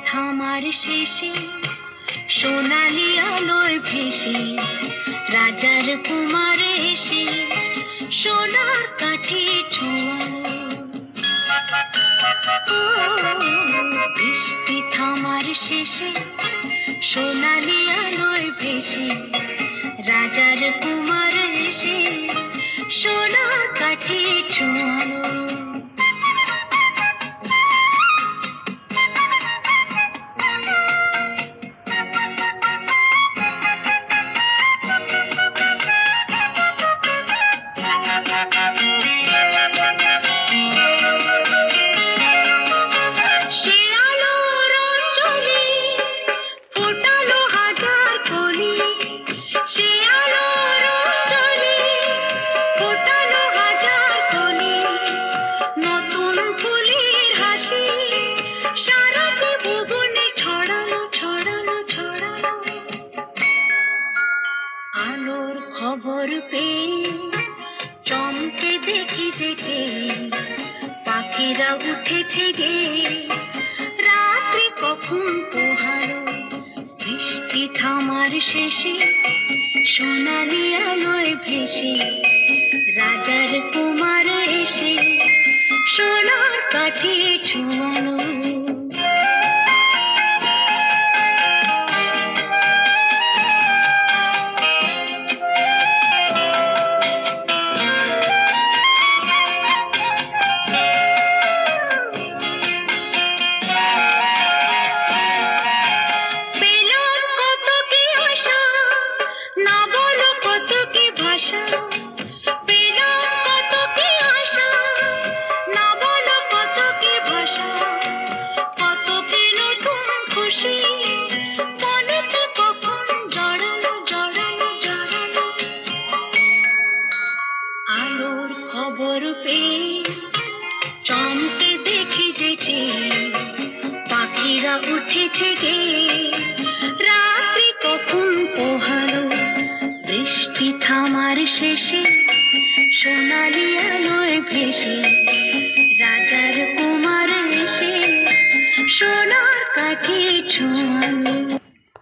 থামার শেষে সোনালি আলোয় ভেসে রাজার কুমার এসে সোনার কাঠি ছোঁয়ালো। বৃষ্টি থামার শেষে সোনালি আলোয় ভেসে রাজার কুমার এসে সোনার কাঠি ছোঁয়ালো। আলোর খবর পেয়ে চমকে দেখি যে পাখিরা উঠেছে গে, রাত্রি কখন পোহালো। বৃষ্টি থামার শেষে সোনালি আলোয় ভেসে রাজার কুমার এসে সোনার কাঠি ছোঁয়ালো। আলোর খবর পেয়ে চমকে দেখি যে পাখিরা উঠেছে গে, রাত্রি কখন পোহালো। বৃষ্টি থামার শেষে সোনালি আলোয় ভেসে রাজার কুমার এসে সোনার কাঠি ছোঁয়ালো।